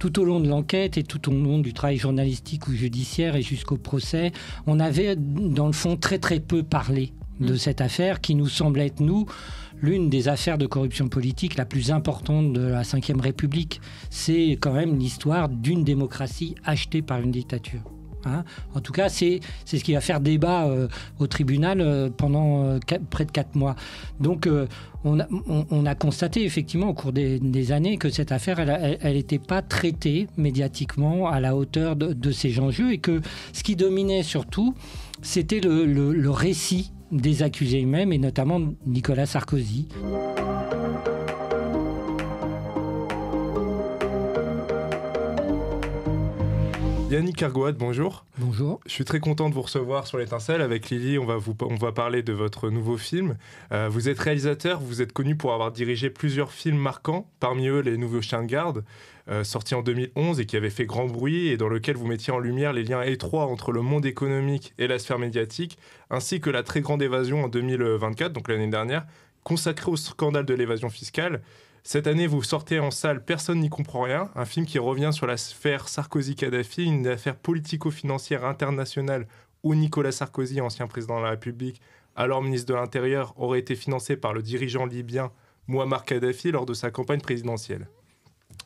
tout au long de l'enquête et tout au long du travail journalistique ou judiciaire et jusqu'au procès, on avait dans le fond très très peu parlé de cette affaire qui nous semble être, nous, l'une des affaires de corruption politique la plus importante de la Ve République. C'est quand même l'histoire d'une démocratie achetée par une dictature. Hein, en tout cas, c'est ce qui va faire débat au tribunal pendant près de 4 mois. Donc, on a constaté effectivement au cours des années que cette affaire, elle n'était pas traitée médiatiquement à la hauteur de ces enjeux et que ce qui dominait surtout, c'était le récit des accusés eux-mêmes et notamment Nicolas Sarkozy. Yannick Argoat, bonjour. Bonjour. Je suis très content de vous recevoir sur l'Étincelle. Avec Lily, on va parler de votre nouveau film. Vous êtes réalisateur, vous êtes connu pour avoir dirigé plusieurs films marquants, parmi eux Les Nouveaux Chiens de Garde, sorti en 2011 et qui avait fait grand bruit et dans lequel vous mettiez en lumière les liens étroits entre le monde économique et la sphère médiatique, ainsi que La Très Grande Évasion en 2024, donc l'année dernière, consacrée au scandale de l'évasion fiscale. Cette année, vous sortez en salle Personne n'y comprend rien, un film qui revient sur la sphère Sarkozy-Kadhafi, une affaire politico-financière internationale où Nicolas Sarkozy, ancien président de la République, alors ministre de l'Intérieur, aurait été financé par le dirigeant libyen Mouammar Kadhafi lors de sa campagne présidentielle.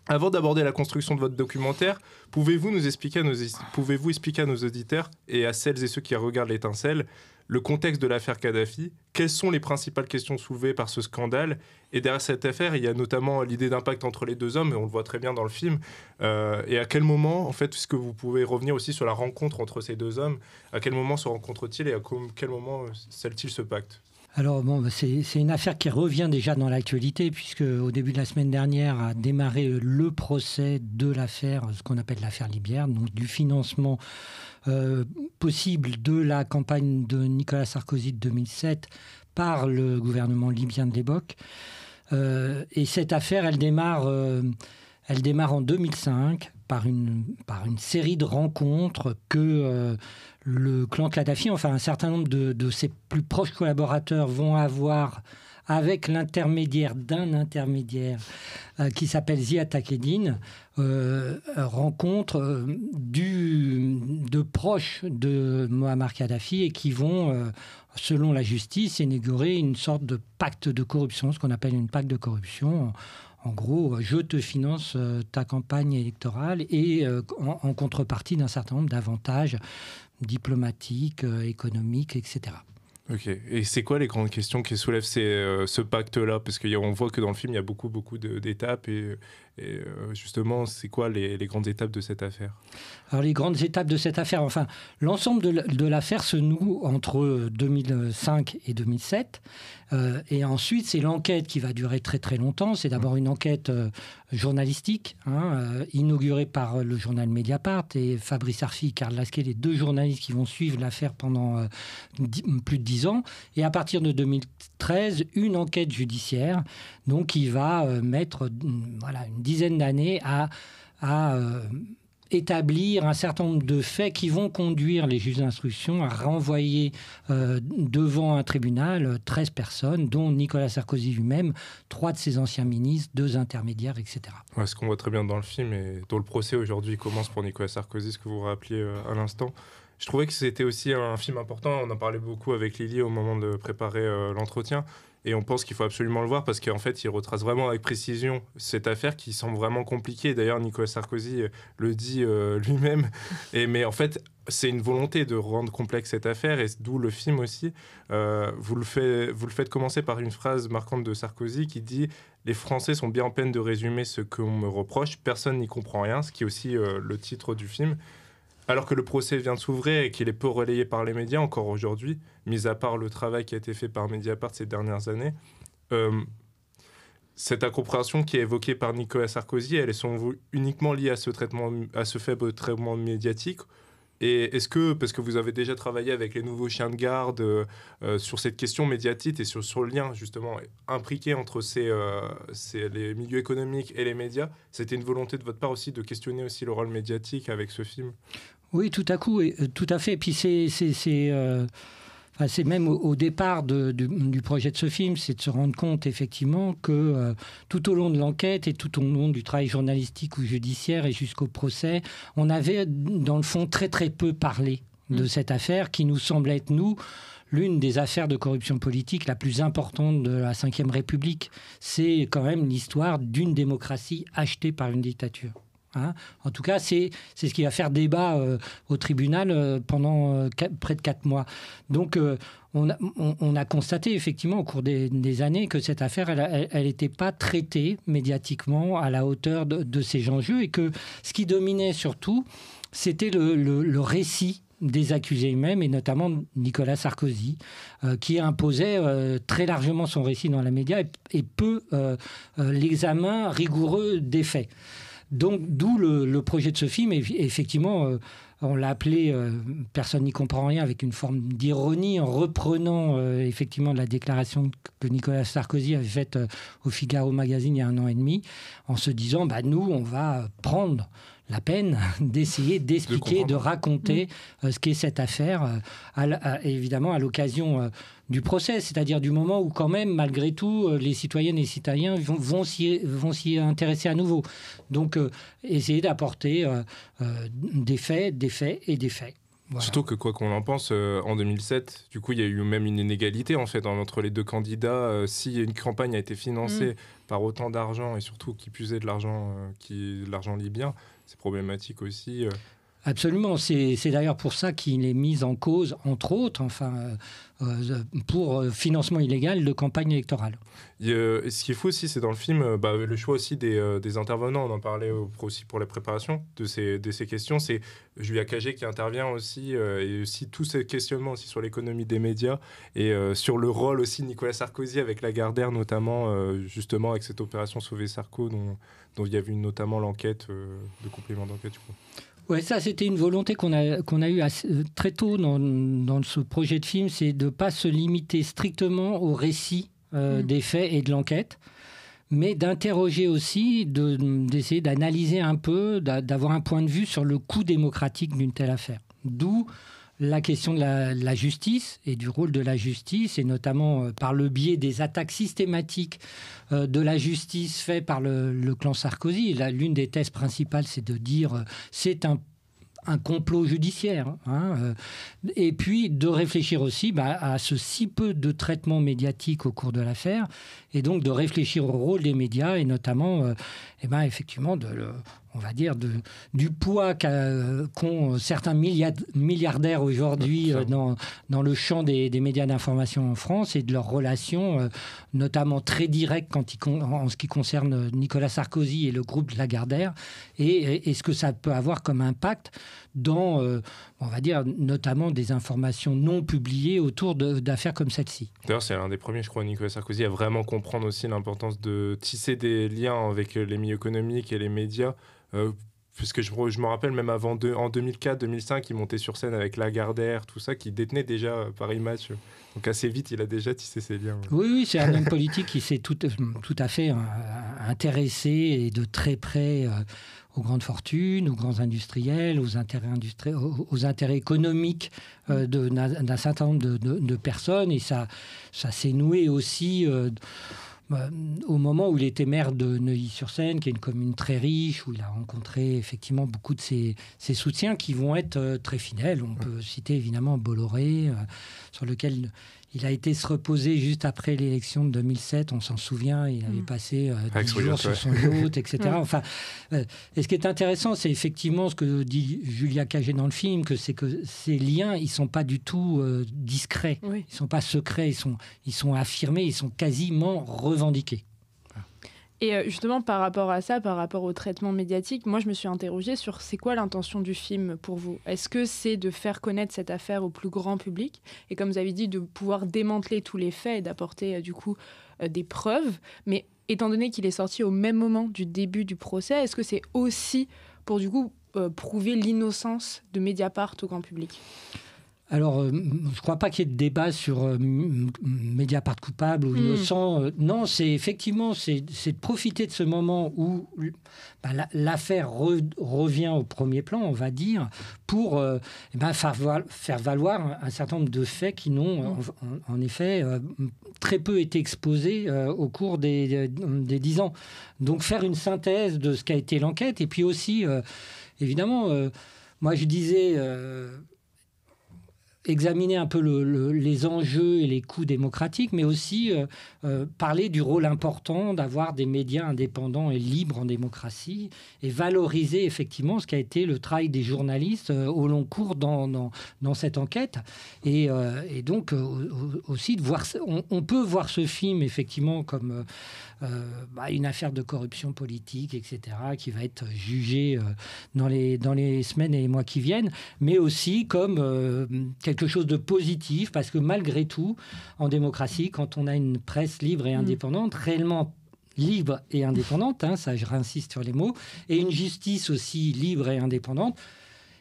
Avant d'aborder la construction de votre documentaire, pouvez-vous expliquer à nos auditeurs et à celles et ceux qui regardent l'Étincelle le contexte de l'affaire Kadhafi, quelles sont les principales questions soulevées par ce scandale? Et derrière cette affaire, il y a notamment l'idée d'impact entre les deux hommes, et on le voit très bien dans le film. Et à quel moment, en fait, est-ce que vous pouvez revenir aussi sur la rencontre entre ces deux hommes? À quel moment se rencontrent-ils et à quel moment scellent-ils ce pacte? Alors bon, c'est une affaire qui revient déjà dans l'actualité puisque au début de la semaine dernière a démarré le procès de l'affaire, ce qu'on appelle l'affaire Libière, donc du financement possible de la campagne de Nicolas Sarkozy de 2007 par le gouvernement libyen de l'époque. Et cette affaire, elle démarre en 2005 par une série de rencontres que le clan Kadhafi, enfin un certain nombre de ses plus proches collaborateurs vont avoir avec l'intermédiaire d'un intermédiaire qui s'appelle Ziad Takieddine, rencontre de proches de Mouammar Kadhafi et qui vont, selon la justice, inaugurer une sorte de pacte de corruption, ce qu'on appelle une pacte de corruption. En gros, je te finance ta campagne électorale et en contrepartie d'un certain nombre d'avantages diplomatiques, économiques, etc. Ok. Et c'est quoi les grandes questions qui soulèvent ce pacte-là? Parce qu'on voit que dans le film, il y a beaucoup d'étapes. Et justement, c'est quoi les grandes étapes de cette affaire? Alors, les grandes étapes de cette affaire, enfin, l'ensemble de l'affaire se noue entre 2005 et 2007. Et ensuite, c'est l'enquête qui va durer très très longtemps. C'est d'abord une enquête journalistique, inaugurée par le journal Mediapart et Fabrice Arfi, Karl Lasquet, les deux journalistes qui vont suivre l'affaire pendant plus de 10 ans. Et à partir de 2013, une enquête judiciaire, donc qui va mettre une dizaine d'années à établir un certain nombre de faits qui vont conduire les juges d'instruction à renvoyer devant un tribunal 13 personnes, dont Nicolas Sarkozy lui-même, 3 de ses anciens ministres, 2 intermédiaires, etc. Ouais, ce qu'on voit très bien dans le film et dont le procès aujourd'hui commence pour Nicolas Sarkozy, ce que vous rappeliez à l'instant. Je trouvais que c'était aussi un film important. On en parlait beaucoup avec Lily au moment de préparer l'entretien. Et on pense qu'il faut absolument le voir parce qu'en fait, il retrace vraiment avec précision cette affaire qui semble vraiment compliquée. D'ailleurs, Nicolas Sarkozy le dit lui-même. Mais en fait, c'est une volonté de rendre complexe cette affaire et d'où le film aussi. Vous le faites commencer par une phrase marquante de Sarkozy qui dit « Les Français sont bien en peine de résumer ce qu'on me reproche. Personne n'y comprend rien », ce qui est aussi le titre du film. Alors que le procès vient de s'ouvrir et qu'il est peu relayé par les médias encore aujourd'hui, mis à part le travail qui a été fait par Mediapart ces dernières années, cette incompréhension qui est évoquée par Nicolas Sarkozy, elle est selon vous uniquement liée à ce faible traitement médiatique? Et est-ce que, parce que vous avez déjà travaillé avec les nouveaux chiens de garde sur cette question médiatique et sur le lien justement impliqué entre les milieux économiques et les médias, c'était une volonté de votre part aussi de questionner aussi le rôle médiatique avec ce film? Oui, tout à fait. Et puis Enfin, c'est même au départ du projet de ce film, c'est de se rendre compte effectivement que tout au long de l'enquête et tout au long du travail journalistique ou judiciaire et jusqu'au procès, on avait dans le fond très très peu parlé de cette affaire qui nous semblait être, nous, l'une des affaires de corruption politique la plus importante de la Ve République. C'est quand même l'histoire d'une démocratie achetée par une dictature. En tout cas, c'est ce qui va faire débat au tribunal pendant près de 4 mois. Donc, on a constaté effectivement au cours des années que cette affaire, elle n'était pas traitée médiatiquement à la hauteur de ces enjeux et que ce qui dominait surtout, c'était le récit des accusés eux-mêmes, et notamment Nicolas Sarkozy, qui imposait très largement son récit dans les médias et peu l'examen rigoureux des faits. Donc, d'où le projet de ce film. Et effectivement, on l'a appelé « Personne n'y comprend rien » avec une forme d'ironie en reprenant effectivement la déclaration que Nicolas Sarkozy avait faite au Figaro Magazine il y a 1 an et demi, en se disant nous, on va prendre la peine d'essayer d'expliquer, de raconter ce qu'est cette affaire, évidemment à l'occasion du procès, c'est-à-dire du moment où quand même, malgré tout, les citoyennes et les citoyens vont s'y intéresser à nouveau. Donc, essayer d'apporter des faits et des faits. Voilà. Surtout que quoi qu'on en pense, en 2007, du coup, il y a eu même une inégalité en fait entre les deux candidats. Si une campagne a été financée par autant d'argent et surtout qui puisait de l'argent libyen, c'est problématique aussi. Absolument. C'est d'ailleurs pour ça qu'il est mis en cause, entre autres, pour financement illégal de campagne électorale. Ce qui est fou aussi, c'est dans le film, le choix aussi des intervenants. On en parlait aussi pour la préparation de ces questions. C'est Julia Cagé qui intervient aussi, et aussi tous ces questionnements aussi sur l'économie des médias et sur le rôle aussi de Nicolas Sarkozy avec Lagardère, notamment justement avec cette opération Sauver Sarko, dont il y avait eu notamment l'enquête, de complément d'enquête. Oui, ça, c'était une volonté qu'on a eue très tôt dans ce projet de film, c'est de ne pas se limiter strictement au récit des faits et de l'enquête, mais d'interroger aussi, d'essayer d'analyser un peu, d'avoir un point de vue sur le coût démocratique d'une telle affaire. D'où la question de la justice et du rôle de la justice, et notamment par le biais des attaques systématiques de la justice faites par le clan Sarkozy. L'une des thèses principales, c'est de dire c'est un complot judiciaire. Et puis de réfléchir aussi à ce si peu de traitement médiatique au cours de l'affaire, et donc de réfléchir au rôle des médias, et notamment effectivement on va dire du poids qu'ont certains milliardaires aujourd'hui dans le champ des médias d'information en France, et de leurs relations notamment très directes en ce qui concerne Nicolas Sarkozy et le groupe Lagardère, et ce que ça peut avoir comme impact dans, on va dire, notamment des informations non publiées autour d'affaires comme celle-ci. D'ailleurs, c'est l'un des premiers, je crois, Nicolas Sarkozy, à vraiment comprendre aussi l'importance de tisser des liens avec les milieux économiques et les médias. Puisque je me rappelle même en 2004-2005, il montait sur scène avec Lagardère, tout ça, qui détenait déjà Paris Match. Donc assez vite, il a déjà tissé ses liens. Oui, c'est un homme politique qui s'est tout à fait intéressé, et de très près aux grandes fortunes, aux grands industriels, aux intérêts économiques d'un certain nombre de personnes. Et ça s'est noué aussi au moment où il était maire de Neuilly-sur-Seine, qui est une commune très riche, où il a rencontré effectivement beaucoup de ses soutiens qui vont être très fidèles. On peut citer évidemment Bolloré, sur lequel il a été se reposer juste après l'élection de 2007. On s'en souvient, il avait passé 10 jours sur son yacht, etc. Enfin, et ce qui est intéressant, c'est effectivement ce que dit Julia Cagé dans le film, c'est que ces liens, ils ne sont pas du tout discrets, ils ne sont pas secrets, ils sont affirmés, ils sont quasiment revendiqués. Et justement, par rapport à ça, par rapport au traitement médiatique, moi, je me suis interrogée sur c'est quoi l'intention du film pour vous ? Est-ce que c'est de faire connaître cette affaire au plus grand public ? Et comme vous avez dit, de pouvoir démanteler tous les faits et d'apporter du coup des preuves. Mais étant donné qu'il est sorti au même moment du début du procès, est-ce que c'est aussi pour du coup prouver l'innocence de Mediapart au grand public ? Alors, je ne crois pas qu'il y ait de débat sur Mediapart coupable ou innocent. Non, c'est effectivement c'est de profiter de ce moment où l'affaire revient au premier plan, on va dire, pour faire valoir un certain nombre de faits qui n'ont, en effet, très peu été exposés au cours des 10 ans. Donc, faire une synthèse de ce qu'a été l'enquête. Et puis aussi, évidemment, moi, je disais... examiner un peu les enjeux et les coûts démocratiques, mais aussi parler du rôle important d'avoir des médias indépendants et libres en démocratie et valoriser effectivement ce qui a été le travail des journalistes au long cours dans cette enquête. Et donc aussi, de voir, on peut voir ce film effectivement comme une affaire de corruption politique, etc., qui va être jugée dans les semaines et les mois qui viennent, mais aussi comme quelque chose de positif, parce que malgré tout, en démocratie, quand on a une presse libre et indépendante, réellement libre et indépendante, ça je réinsiste sur les mots, et une justice aussi libre et indépendante,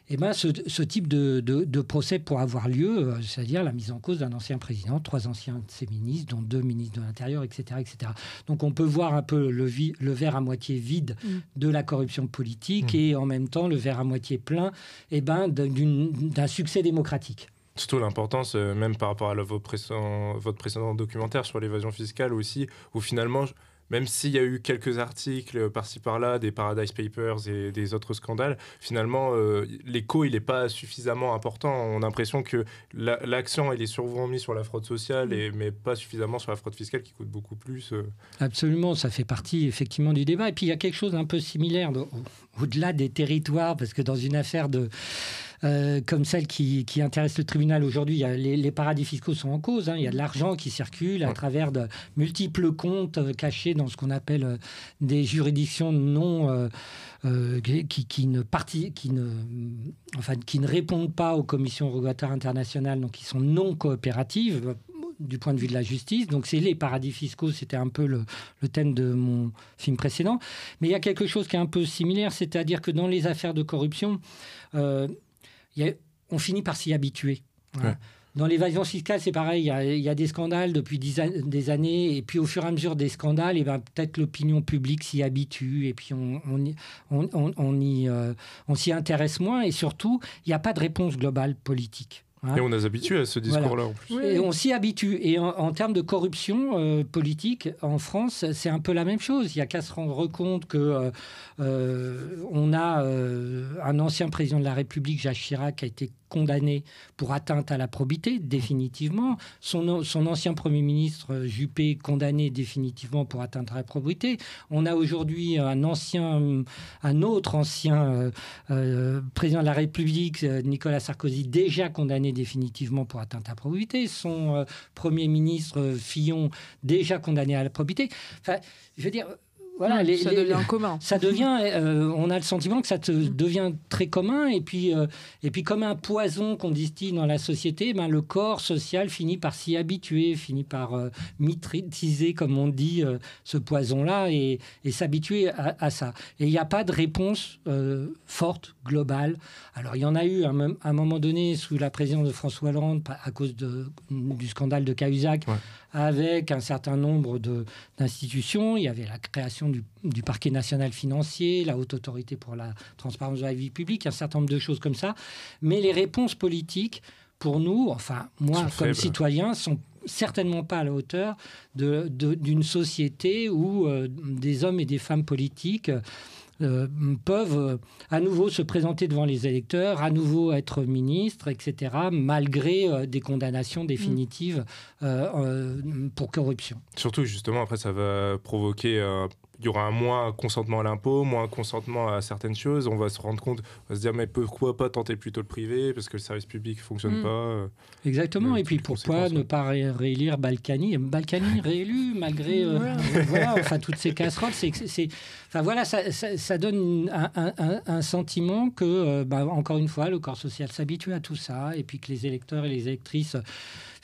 ce type de procès pourra avoir lieu, c'est-à-dire la mise en cause d'un ancien président, 3 anciens de ses ministres, dont 2 ministres de l'Intérieur, etc., etc. Donc on peut voir un peu le verre à moitié vide de la corruption politique et en même temps le verre à moitié plein d'un succès démocratique. Surtout l'importance, même par rapport à votre précédent documentaire sur l'évasion fiscale aussi, où finalement... Même s'il y a eu quelques articles par-ci par-là, des Paradise Papers et des autres scandales, finalement, l'écho, il n'est pas suffisamment important. On a l'impression que l'accent, il est souvent mis sur la fraude sociale, mais pas suffisamment sur la fraude fiscale qui coûte beaucoup plus. Absolument, ça fait partie effectivement du débat. Et puis, il y a quelque chose d'un peu similaire au-delà des territoires, parce que dans une affaire comme celle qui intéresse le tribunal aujourd'hui, les paradis fiscaux sont en cause. Il y a de l'argent qui circule à travers de multiples comptes cachés dans ce qu'on appelle des juridictions qui ne répondent pas aux commissions rogatoires internationales, donc qui sont non coopératives du point de vue de la justice. Donc c'est les paradis fiscaux, c'était un peu le thème de mon film précédent. Mais il y a quelque chose qui est un peu similaire, c'est-à-dire que dans les affaires de corruption, on finit par s'y habituer. Voilà. Ouais. Dans l'évasion fiscale, c'est pareil. Il y a des scandales depuis des années. Et puis, au fur et à mesure des scandales, peut-être l'opinion publique s'y habitue. Et puis, on s'y intéresse moins. Et surtout, il n'y a pas de réponse globale politique. Et on est habitué à ce discours-là, en plus. Et on s'y habitue. Et en termes de corruption politique, en France, c'est un peu la même chose. Il n'y a qu'à se rendre compte qu'on a un ancien président de la République, Jacques Chirac, qui a été condamné pour atteinte à la probité, définitivement. Son ancien Premier ministre, Juppé, condamné définitivement pour atteinte à la probité. On a aujourd'hui un autre ancien président de la République, Nicolas Sarkozy, déjà condamné définitivement pour atteinte à la probité. Son Premier ministre, Fillon, déjà condamné à la probité. Enfin, je veux dire... Voilà, ça devient commun. Ça devient, on a le sentiment que ça devient très commun. Et puis comme un poison qu'on distille dans la société, le corps social finit par s'y habituer, finit par maîtriser, comme on dit, ce poison-là et s'habituer à ça. Et il n'y a pas de réponse forte, globale. Alors, il y en a eu à un moment donné sous la présidence de François Hollande à cause du scandale de Cahuzac, avec un certain nombre d'institutions. Il y avait la création du parquet national financier, la haute autorité pour la transparence de la vie publique, un certain nombre de choses comme ça. Mais les réponses politiques, pour nous, enfin moi comme citoyen, sont certainement pas à la hauteur d'une société où des hommes et des femmes politiques peuvent à nouveau se présenter devant les électeurs, à nouveau être ministres, etc., malgré des condamnations définitives pour corruption. Surtout, justement, après, ça va provoquer... il y aura un moins consentement à l'impôt, moins consentement à certaines choses. On va se rendre compte, on va se dire, mais pourquoi pas tenter plutôt le privé, parce que le service public ne fonctionne pas. Exactement. Et puis pourquoi ne pas réélire Balkany réélu, malgré toutes ces casseroles. Ça donne un sentiment que, encore une fois, le corps social s'habitue à tout ça, et puis que les électeurs et les électrices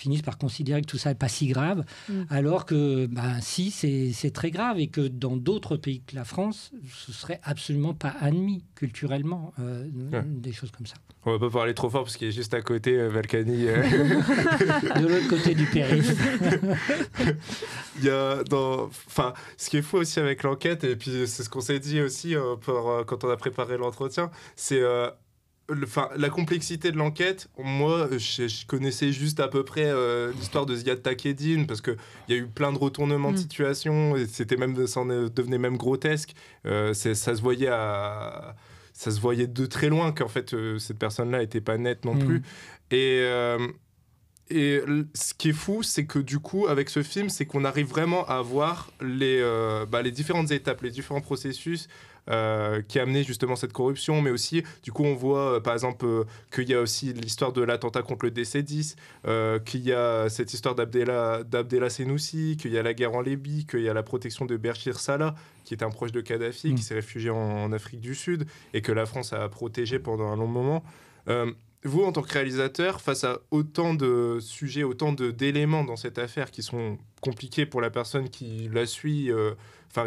finissent par considérer que tout ça n'est pas si grave, alors que si, c'est très grave, et que dans d'autres pays que la France, ce serait absolument pas admis culturellement, des choses comme ça. On va pas parler trop fort parce qu'il est juste à côté, Balkany. De l'autre côté du périph'. Il y a ce qui est fou aussi avec l'enquête, et puis c'est ce qu'on s'est dit aussi quand on a préparé l'entretien, c'est la complexité de l'enquête. Moi, je connaissais juste à peu près l'histoire de Ziad Takieddine, parce qu'il y a eu plein de retournements de situation, et ça devenait même grotesque. Ça se voyait de très loin qu'en fait, cette personne-là n'était pas nette non plus. Et ce qui est fou, c'est que du coup, avec ce film, c'est qu'on arrive vraiment à voir les différentes étapes, les différents processus qui a amené justement cette corruption, mais aussi, du coup, on voit par exemple qu'il y a aussi l'histoire de l'attentat contre le DC-10, qu'il y a cette histoire d'Abdella Senoussi, qu'il y a la guerre en Libye, qu'il y a la protection de Bachir Salah, qui est un proche de Kadhafi, qui s'est réfugié en Afrique du Sud, et que la France a protégé pendant un long moment. Vous, en tant que réalisateur, face à autant de sujets, autant d'éléments dans cette affaire qui sont compliqués pour la personne qui la suit,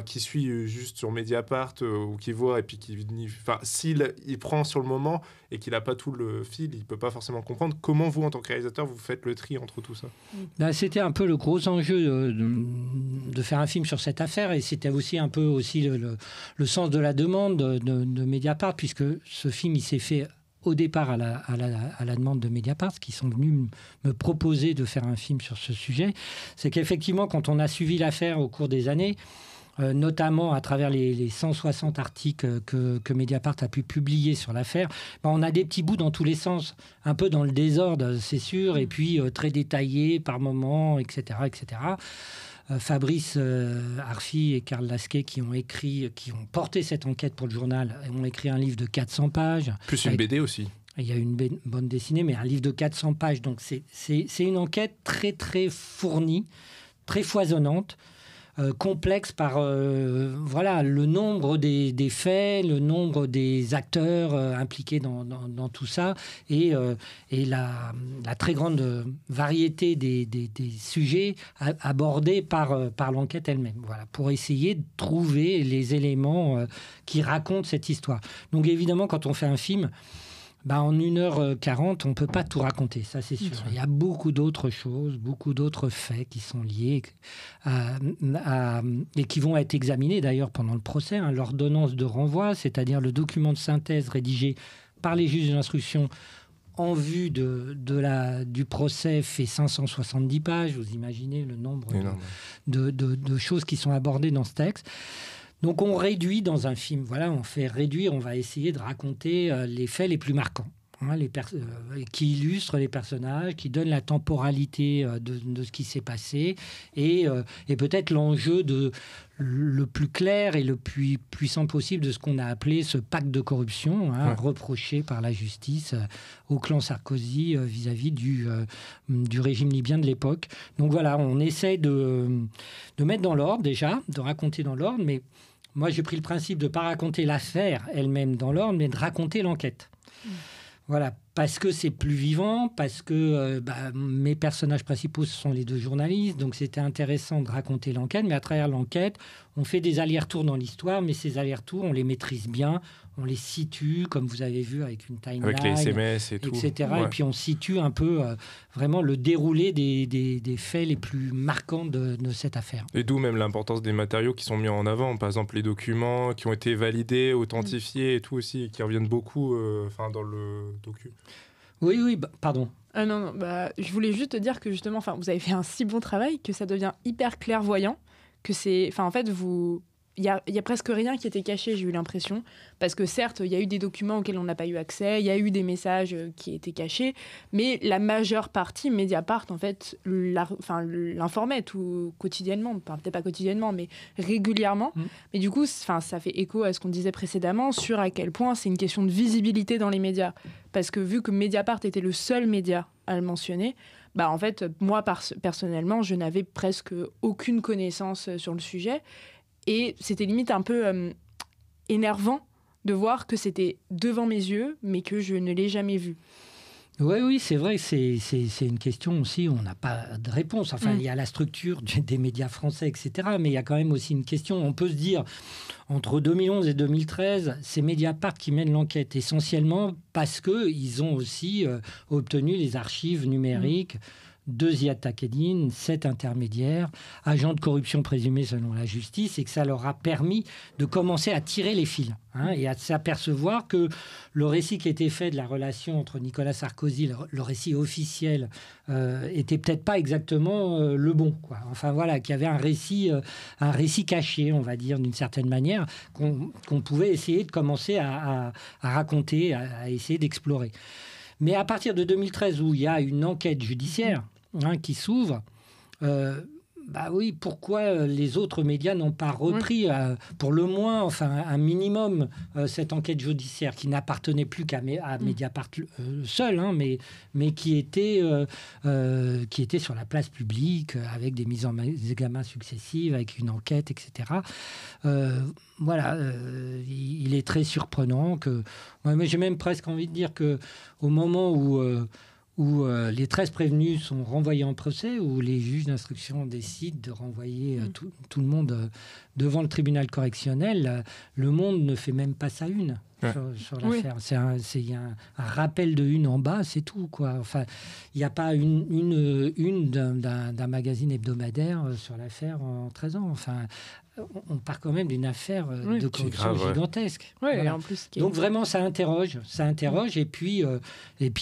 qui suit juste sur Mediapart ou qui voit, et puis s'il prend sur le moment et qu'il n'a pas tout le fil, il ne peut pas forcément comprendre. Comment vous, en tant que réalisateur, vous faites le tri entre tout ça ? C'était un peu le gros enjeu de faire un film sur cette affaire, et c'était aussi un peu le sens de la demande de Mediapart, puisque ce film, il s'est fait au départ à la demande de Mediapart, qui sont venus me proposer de faire un film sur ce sujet. C'est qu'effectivement, quand on a suivi l'affaire au cours des années, notamment à travers les 160 articles que Mediapart a pu publier sur l'affaire, on a des petits bouts dans tous les sens, un peu dans le désordre, c'est sûr, et puis très détaillés par moments, etc., etc. Fabrice Arfi et Karl Lasquet, qui ont porté cette enquête pour le journal, ont écrit un livre de 400 pages. Plus une BD aussi. Il y a une bande dessinée, mais un livre de 400 pages. Donc c'est une enquête très, très fournie, très foisonnante, complexe par le nombre des faits, le nombre des acteurs impliqués dans tout ça, et la très grande variété des sujets abordés par l'enquête elle-même, pour essayer de trouver les éléments qui racontent cette histoire. Donc évidemment, quand on fait un film, en 1h40, on ne peut pas tout raconter, ça c'est sûr. Il y a beaucoup d'autres choses, beaucoup d'autres faits qui sont liés et qui vont être examinés d'ailleurs pendant le procès. L'ordonnance de renvoi, c'est-à-dire le document de synthèse rédigé par les juges de l'instruction en vue du procès, fait 570 pages. Vous imaginez le nombre de choses qui sont abordées dans ce texte. Donc on réduit dans un film, on va essayer de raconter les faits les plus marquants, qui illustrent les personnages, qui donnent la temporalité de ce qui s'est passé, et peut-être l'enjeu le plus clair et le plus puissant possible de ce qu'on a appelé ce pacte de corruption, reproché par la justice au clan Sarkozy vis-à-vis du régime libyen de l'époque. Donc on essaie de mettre dans l'ordre déjà, de raconter dans l'ordre, mais moi j'ai pris le principe de ne pas raconter l'affaire elle-même dans l'ordre, mais de raconter l'enquête. Parce que c'est plus vivant, parce que mes personnages principaux, ce sont les deux journalistes, donc c'était intéressant de raconter l'enquête, mais à travers l'enquête, on fait des allers-retours dans l'histoire, mais ces allers-retours, on les maîtrise bien, on les situe, comme vous avez vu, avec une timeline, avec les SMS et tout, etc. Et puis on situe un peu vraiment le déroulé des faits les plus marquants de cette affaire. Et d'où même l'importance des matériaux qui sont mis en avant, par exemple les documents qui ont été validés, authentifiés et tout aussi, qui reviennent beaucoup dans le docu. Oui, pardon. Non, je voulais juste te dire que justement, vous avez fait un si bon travail que ça devient hyper clairvoyant, que c'est, en fait, il y a presque rien qui était caché, j'ai eu l'impression, parce que certes, il y a eu des documents auxquels on n'a pas eu accès, il y a eu des messages qui étaient cachés, mais la majeure partie, Mediapart, en fait, l'informait tout quotidiennement, peut-être pas quotidiennement, mais régulièrement. Mais du coup, ça fait écho à ce qu'on disait précédemment sur à quel point c'est une question de visibilité dans les médias. Parce que vu que Mediapart était le seul média à le mentionner, en fait, moi, personnellement, je n'avais presque aucune connaissance sur le sujet. Et c'était limite un peu énervant de voir que c'était devant mes yeux, mais que je ne l'ai jamais vu. Oui, c'est vrai, c'est une question aussi, on n'a pas de réponse. Enfin, il y a la structure des médias français, etc. Mais il y a quand même aussi une question. On peut se dire, entre 2011 et 2013, c'est Mediapart qui mène l'enquête, essentiellement parce qu'ils ont aussi obtenu les archives numériques de Ziad Takieddine, 7 intermédiaires, agents de corruption présumés selon la justice, et que ça leur a permis de commencer à tirer les fils et à s'apercevoir que le récit qui était fait de la relation entre Nicolas Sarkozy, le récit officiel, était peut-être pas exactement le bon, quoi. Enfin voilà, qu'il y avait un récit caché, on va dire, d'une certaine manière, qu'on pouvait essayer de commencer à raconter, à essayer d'explorer. Mais à partir de 2013, où il y a une enquête judiciaire qui s'ouvre, oui, pourquoi les autres médias n'ont pas repris, pour le moins, enfin un minimum, cette enquête judiciaire qui n'appartenait plus à Mediapart seul, mais qui était sur la place publique, avec des mises en examen successives, avec une enquête, etc. Il est très surprenant que... mais j'ai même presque envie de dire qu'au moment où les 13 prévenus sont renvoyés en procès, où les juges d'instruction décident de renvoyer tout le monde devant le tribunal correctionnel, Le Monde ne fait même pas sa une sur l'affaire. Il y a un rappel de une en bas, c'est tout, quoi. Enfin, il n'y a pas une d'un magazine hebdomadaire sur l'affaire en 13 ans. Enfin, on part quand même d'une affaire de corruption gigantesque. Et en plus, donc vraiment, ça interroge et puis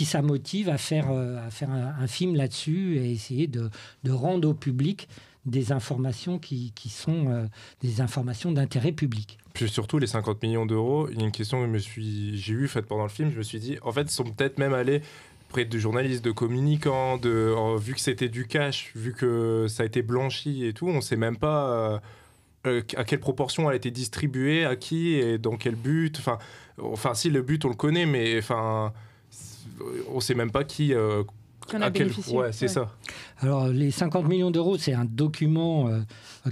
ça motive à faire un film là-dessus et essayer de rendre au public des informations qui sont des informations d'intérêt public. Puis surtout, les 50 millions d'euros, il y a une question que j'ai eue faite pendant le film, je me suis dit, en fait, ils sont peut-être même allés près de journalistes, de communicants, vu que c'était du cash, vu que ça a été blanchi et tout, on ne sait même pas... à quelle proportion elle a été distribuée, à qui et dans quel but. Enfin, si le but on le connaît, mais on ne sait même pas qui. À quel... c'est ça. Alors, les 50 millions d'euros, c'est un document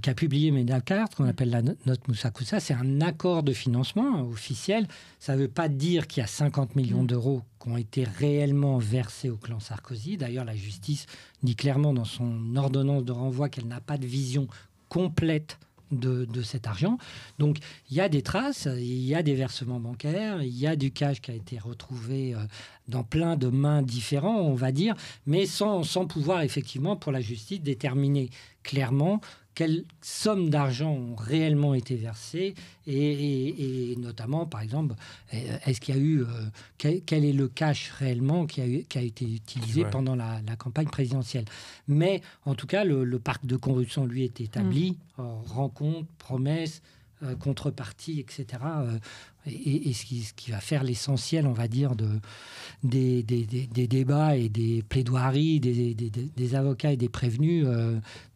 qu'a publié Mediapart, qu'on appelle la note Moussa Koussa. C'est un accord de financement officiel. Ça ne veut pas dire qu'il y a 50 millions d'euros qui ont été réellement versés au clan Sarkozy. D'ailleurs, la justice dit clairement dans son ordonnance de renvoi qu'elle n'a pas de vision complète de cet argent. Donc, il y a des traces, il y a des versements bancaires, il y a du cash qui a été retrouvé dans plein de mains différents, on va dire, mais sans pouvoir, effectivement, pour la justice, déterminer clairement quelles sommes d'argent ont réellement été versées et notamment, par exemple, est-ce qu'il y a eu... quel est le cash réellement qui a été utilisé pendant la campagne présidentielle. Mais, en tout cas, le parc de corruption, lui, est établi, rencontre, promesses, contrepartie, etc. Et ce qui va faire l'essentiel, on va dire, des débats et des plaidoiries des avocats et des prévenus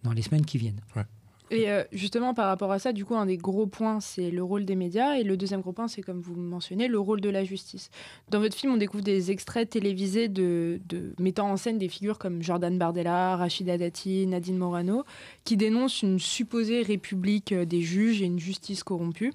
dans les semaines qui viennent. Ouais. Et justement, par rapport à ça, du coup, un des gros points, c'est le rôle des médias. Et le deuxième gros point, c'est, comme vous le mentionnez, le rôle de la justice. Dans votre film, on découvre des extraits télévisés de mettant en scène des figures comme Jordan Bardella, Rachida Dati, Nadine Morano, qui dénoncent une supposée république des juges et une justice corrompue.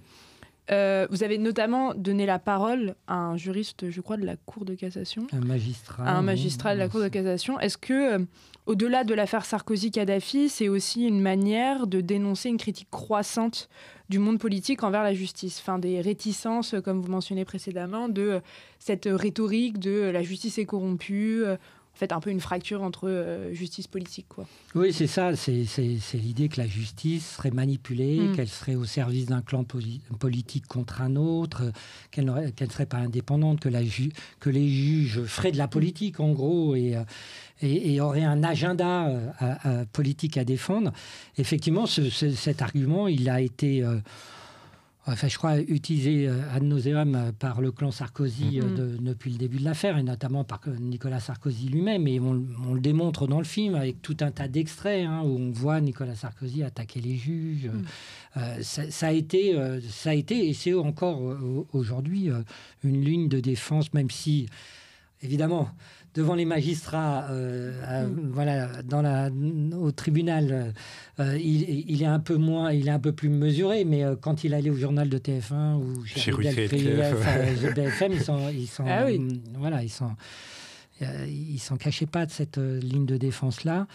Vous avez notamment donné la parole à un juriste, je crois, de la Cour de cassation. Un magistrat. Un magistrat de la Cour de cassation. Est-ce que, au-delà de l'affaire Sarkozy-Kadhafi, c'est aussi une manière de dénoncer une critique croissante du monde politique envers la justice, enfin, des réticences, comme vous mentionnez précédemment, de cette rhétorique de la justice est corrompue, en fait, un peu une fracture entre justice politique, quoi. Oui, c'est ça. C'est l'idée que la justice serait manipulée, qu'elle serait au service d'un clan politique contre un autre, qu'elle ne serait pas indépendante, que les juges feraient de la politique, en gros, et auraient un agenda politique à défendre. Effectivement, cet argument, il a été... je crois, utilisé ad nauseam par le clan Sarkozy depuis le début de l'affaire, et notamment par Nicolas Sarkozy lui-même. Et on le démontre dans le film avec tout un tas d'extraits où on voit Nicolas Sarkozy attaquer les juges. Ça a été, et c'est encore aujourd'hui, une ligne de défense, même si, évidemment... devant les magistrats, au tribunal, il est un peu plus mesuré, mais quand il allait au journal de TF1 ou chez BFM, il s'en cachait pas de cette ligne de défense-là.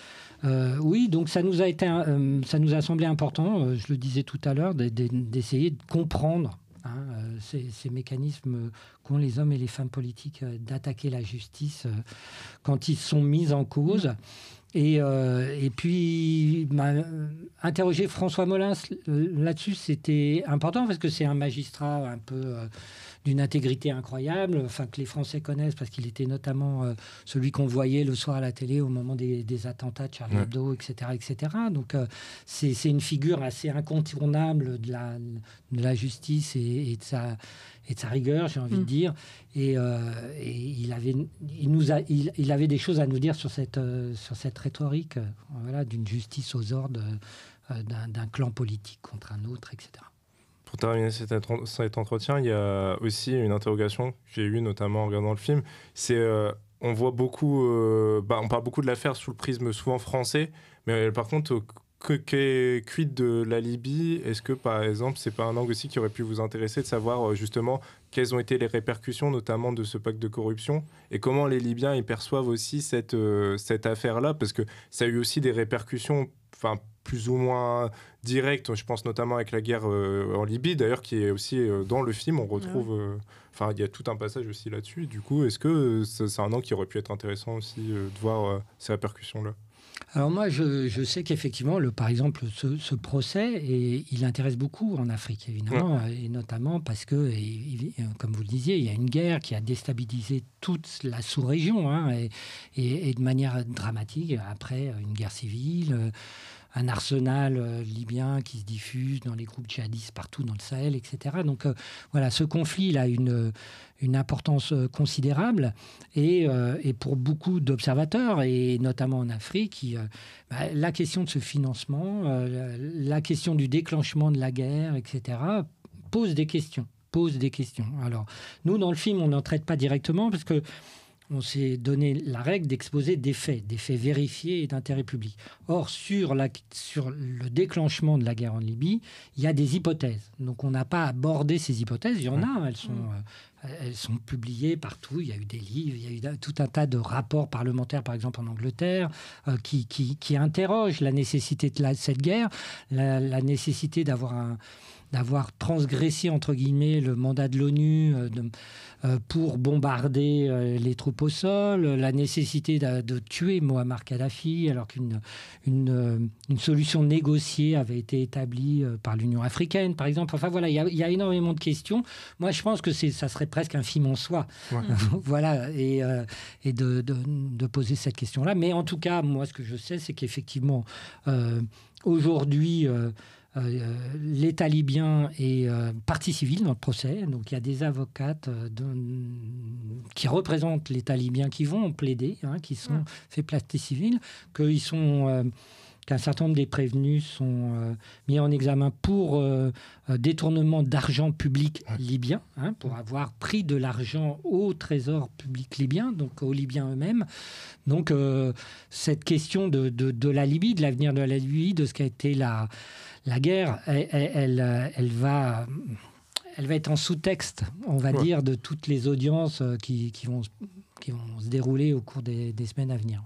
Oui, donc ça nous a semblé important, je le disais tout à l'heure, d'essayer de comprendre ces mécanismes qu'ont les hommes et les femmes politiques d'attaquer la justice quand ils sont mis en cause. Et puis, interroger François Molins là-dessus, c'était important parce que c'est un magistrat un peu d'une intégrité incroyable, enfin que les Français connaissent parce qu'il était notamment celui qu'on voyait le soir à la télé au moment des attentats de Charlie Hebdo, etc., etc. Donc, c'est une figure assez incontournable de la justice et de sa rigueur, j'ai envie de dire. Et il avait des choses à nous dire sur cette rhétorique d'une justice aux ordres d'un clan politique contre un autre, etc. Pour terminer cet entretien, il y a aussi une interrogation que j'ai eue notamment en regardant le film. C'est, on voit beaucoup, on parle beaucoup de l'affaire sous le prisme souvent français, mais par contre, quid de la Libye? Est-ce que, par exemple, c'est pas un angle aussi qui aurait pu vous intéresser de savoir justement quelles ont été les répercussions, notamment de ce pacte de corruption, et comment les Libyens y perçoivent aussi cette affaire-là, parce que ça a eu aussi des répercussions, plus ou moins directes. Je pense notamment avec la guerre en Libye, d'ailleurs, qui est aussi dans le film. On retrouve, il y a tout un passage aussi là-dessus. Du coup, est-ce que c'est un angle qui aurait pu être intéressant aussi de voir ces répercussions-là? Alors moi, je sais qu'effectivement, par exemple, ce procès, il intéresse beaucoup en Afrique, évidemment, et notamment parce que, comme vous le disiez, il y a une guerre qui a déstabilisé toute la sous-région, et de manière dramatique, après une guerre civile, un arsenal libyen qui se diffuse dans les groupes djihadistes partout dans le Sahel, etc. Donc ce conflit il a une importance considérable et pour beaucoup d'observateurs, et notamment en Afrique, la question de ce financement, la question du déclenchement de la guerre, etc., pose des questions. Alors, nous, dans le film, on n'en traite pas directement parce que on s'est donné la règle d'exposer des faits vérifiés et d'intérêt public. Or, sur le déclenchement de la guerre en Libye, il y a des hypothèses. Donc, on n'a pas abordé ces hypothèses. Il y en a, elles sont publiées partout. Il y a eu des livres, il y a eu tout un tas de rapports parlementaires, par exemple en Angleterre, qui interrogent la nécessité de cette guerre, la nécessité d'avoir transgressé, entre guillemets, le mandat de l'ONU pour bombarder les troupes au sol, la nécessité de tuer Muammar Kadhafi, alors qu'une solution négociée avait été établie par l'Union africaine, par exemple. Enfin, voilà, il y a énormément de questions. Moi, je pense que ça serait presque un film en soi. Voilà, et de poser cette question-là. Mais en tout cas, moi, ce que je sais, c'est qu'effectivement, aujourd'hui... l'État libyen est partie civile dans le procès. Donc, il y a des avocates qui représentent l'État libyen qui vont plaider, qui sont fait partie civile, qu'un certain nombre des prévenus sont mis en examen pour détournement d'argent public libyen, pour avoir pris de l'argent au trésor public libyen, donc aux Libyens eux-mêmes. Donc, cette question de la Libye, de l'avenir de la Libye, de ce qu'a été la guerre, elle va être en sous-texte, on va dire, de toutes les audiences qui vont se dérouler au cours des semaines à venir.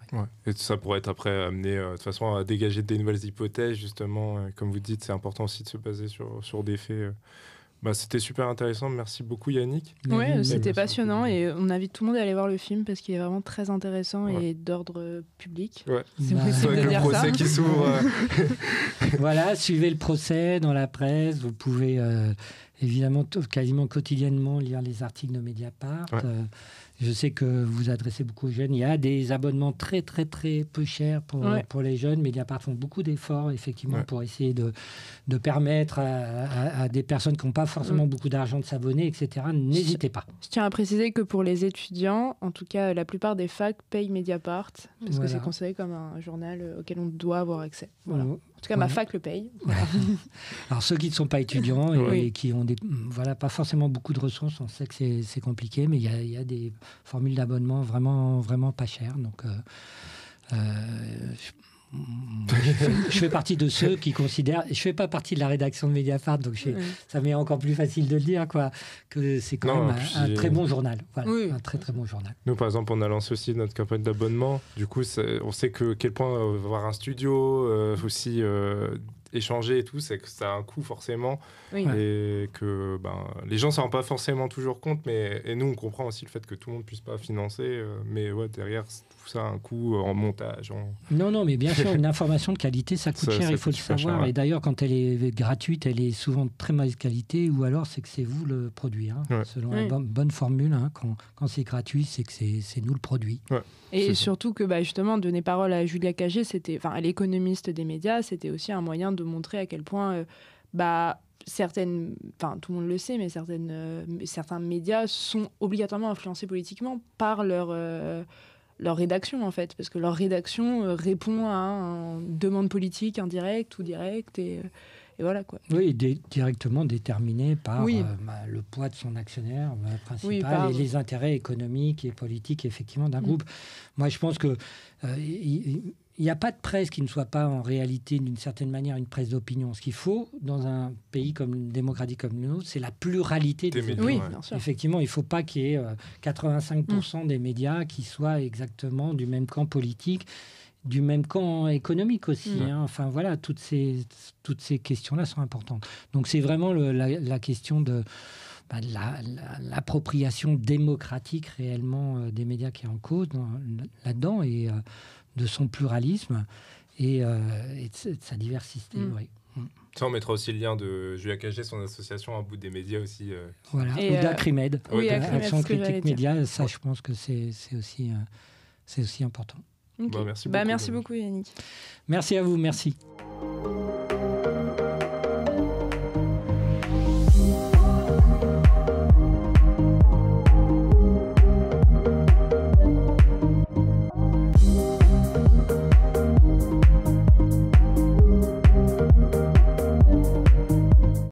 Et ça pourrait être après amené de toute façon à dégager des nouvelles hypothèses, justement. Comme vous dites, c'est important aussi de se baser sur des faits. C'était super intéressant. Merci beaucoup, Yannick. C'était passionnant et on invite tout le monde à aller voir le film parce qu'il est vraiment très intéressant et d'ordre public. C'est possible de dire ça. Le procès qui s'ouvre. Voilà, suivez le procès dans la presse. Vous pouvez évidemment quasiment quotidiennement lire les articles de Mediapart. Je sais que vous adressez beaucoup aux jeunes. Il y a des abonnements très, très, très peu chers pour les jeunes. Mediapart font beaucoup d'efforts, effectivement, pour essayer de permettre à des personnes qui n'ont pas forcément beaucoup d'argent de s'abonner, etc. N'hésitez pas. Je tiens à préciser que pour les étudiants, en tout cas, la plupart des facs payent Mediapart parce que c'est considéré comme un journal auquel on doit avoir accès. Voilà. En tout cas, ma fac le paye. Voilà. Alors, ceux qui ne sont pas étudiants et qui ont pas forcément beaucoup de ressources, on sait que c'est compliqué, mais il y a des formules d'abonnement vraiment, vraiment pas chères. Donc, Je fais partie de ceux qui considèrent... Je ne fais pas partie de la rédaction de Mediapart, donc ça m'est encore plus facile de le dire, quoi, que c'est quand même un très bon journal. Voilà, un très très bon journal. Nous, par exemple, on a lancé aussi notre campagne d'abonnement. Du coup, on sait quel point avoir un studio, aussi échanger et tout, c'est que ça a un coût forcément. Et que les gens ne s'en rendent pas forcément toujours compte. Et nous, on comprend aussi le fait que tout le monde ne puisse pas financer. Mais derrière, tout ça a un coût en montage. Non, mais bien sûr, une information de qualité, ça coûte cher, il faut le savoir. Et d'ailleurs, quand elle est gratuite, elle est souvent de très mauvaise qualité, ou alors c'est que c'est vous le produit. Selon la bonne formule, quand c'est gratuit, c'est que c'est nous le produit. Et surtout que justement, donner parole à Julia Cagé, elle est économiste des médias, c'était aussi un moyen de montrer à quel point certaines, tout le monde le sait, mais certains médias sont obligatoirement influencés politiquement par leur rédaction, en fait, parce que leur rédaction répond à une demande politique indirecte ou directe, et voilà, quoi. Oui, directement déterminée par le poids de son actionnaire principal et les intérêts économiques et politiques, effectivement, d'un groupe. Moi, je pense que il n'y a pas de presse qui ne soit pas en réalité, d'une certaine manière, une presse d'opinion. Ce qu'il faut, dans un pays démocratique comme le nôtre, c'est la pluralité des médias. Oui, bien sûr. Effectivement, il ne faut pas qu'il y ait 85% des médias qui soient exactement du même camp politique, du même camp économique aussi. Enfin, voilà, toutes ces questions-là sont importantes. Donc, c'est vraiment la question de l'appropriation démocratique réellement des médias qui est en cause là-dedans, et de son pluralisme et de sa diversité. Ça, on mettra aussi le lien de Julia Cagé, son association à bout des médias aussi. Voilà, ou d'Acrimed, Action Critique Média, ça je pense que c'est aussi important. Okay. Merci beaucoup. Merci beaucoup, Yannick. Merci à vous, merci.